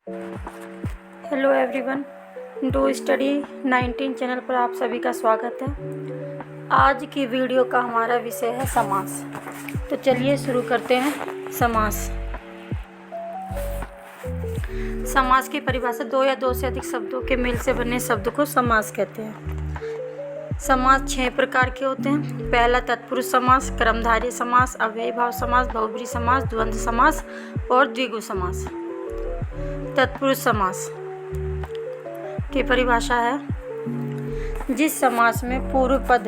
Hello everyone, do study 19 channel पर आप सभी का स्वागत है। आज की वीडियो का हमारा विषय है समास। तो चलिए शुरू करते हैं। समास की परिभाषा दो या दो से अधिक शब्दों के मेल से बने शब्द को समास कहते हैं। समास 6 प्रकार के होते हैं। पहला तत्पुरुष समास, कर्मधारय समास, अव्ययीभाव समास, बहुब्रीहि समास, द्वंद्व समास और द्विगु समास। तत्पुरुष समास की परिभाषा है जिस समास में पूर्व पद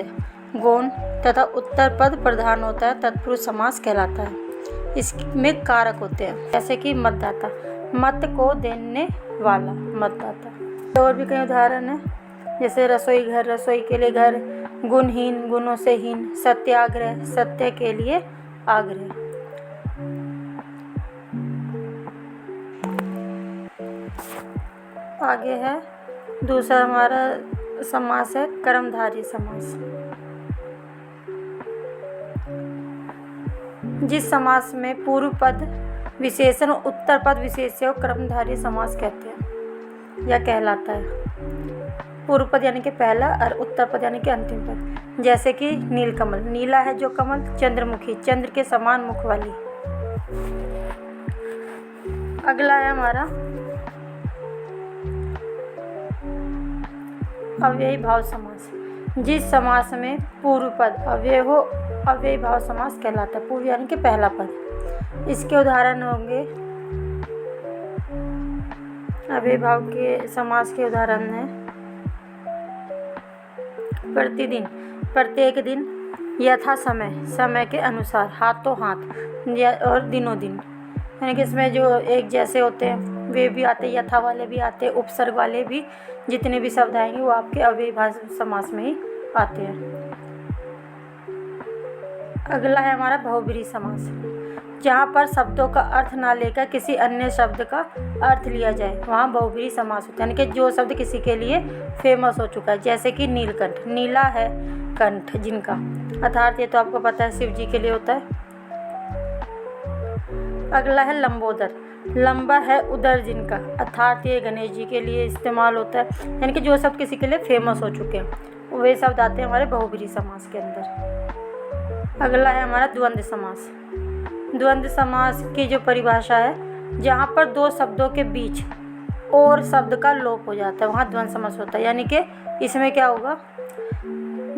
गौण तथा उत्तर पद प्रधान होता है तत्पुरुष समास कहलाता है। इसमें कारक होते हैं जैसे कि मतदाता, मत को देने वाला मतदाता। और भी कई उदाहरण हैं जैसे रसोई घर, रसोई के लिए घर, गुणहीन, गुणों से हीन, सत्याग्रह, सत्य के लिए आग्रह। आगे है दूसरा हमारा समास है कर्मधारय समास। जिस समास में पूर्व पद विशेषण और उत्तर पद विशेष्य को कर्मधारय समास कहते हैं या कहलाता है। पूर्व पद यानी कि पहला और उत्तर पद यानी कि अंतिम पद। जैसे कि नीलकमल, नीला है जो कमल, चंद्रमुखी, चंद्र के समान मुख वाली। अगला है हमारा अव्ययीभाव समास। जिस समास में पूर्व पद अव्यय हो अव्ययीभाव समास कहलाता है। पूर्व यानी कि पहला पद। इसके उदाहरण होंगे, अव्ययीभाव के समास के उदाहरण हैं प्रतिदिन, प्रत्येक दिन, यथा समय, समय के अनुसार, हाथों हाथ और दिनों दिन। यानी कि इसमें जो एक जैसे होते हैं वे भी आते, यथा वाले भी आते, उपसर्ग वाले भी, जितने भी शब्द आएंगे वो आपके अव्ययीभाव समास में ही आते हैं। अगला है हमारा बहुब्रीहि समास। जहाँ पर शब्दों का अर्थ ना लेकर किसी अन्य शब्द का अर्थ लिया जाए वहाँ बहुब्रीहि समास होता है। यानी कि जो शब्द किसी के लिए फेमस हो चुका है, जैसे कि नीलकंठ, नीला है कंठ जिनका, अर्थात ये तो आपको पता है शिव जी के लिए होता है। अगला है लंबोदर, लंबा है उदर जिनका, अर्थात ये गणेश जी के लिए इस्तेमाल होता है। यानी कि जो शब्द किसी के लिए फेमस हो चुके हैं वे शब्द आते हैं हमारे बहुब्रीहि समास के अंदर। अगला है हमारा द्वंद्व समास। द्वंद्व समास की जो परिभाषा है, जहाँ पर दो शब्दों के बीच और शब्द का लोप हो जाता है वहाँ द्वंद्व समास होता है। यानी कि इसमें क्या होगा,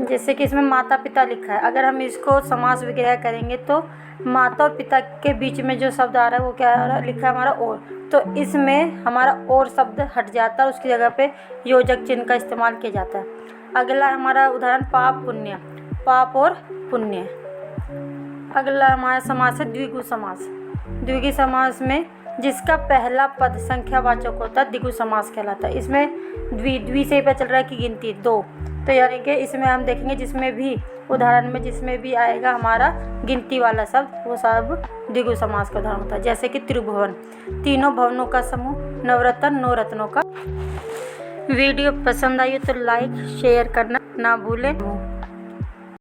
जैसे कि इसमें माता पिता लिखा है, अगर हम इसको समास विग्रह करेंगे तो माता और पिता के बीच में जो शब्द आ रहा है वो क्या आ रहा है, लिखा है हमारा और, तो इसमें हमारा और शब्द हट जाता है, उसकी जगह पे योजक चिन्ह का इस्तेमाल किया जाता है। अगला हमारा उदाहरण पाप पुण्य, पाप और पुण्य। अगला हमारा समास है द्विगु समास। द्विगु समास में जिसका पहला पद संख्यावाचक होता है द्विगु समास कहलाता है। इसमें द्वि से पता चल रहा है कि गिनती दो, तो यानी कि इसमें हम देखेंगे जिसमें भी उदाहरण में जिसमें भी आएगा हमारा गिनती वाला शब्द वो सब द्विगु समास का उदाहरण होता है। जैसे कि त्रिभुवन, तीनों भवनों का समूह, नवरत्न, नौ रत्नों का। वीडियो पसंद आई तो लाइक शेयर करना ना भूलें।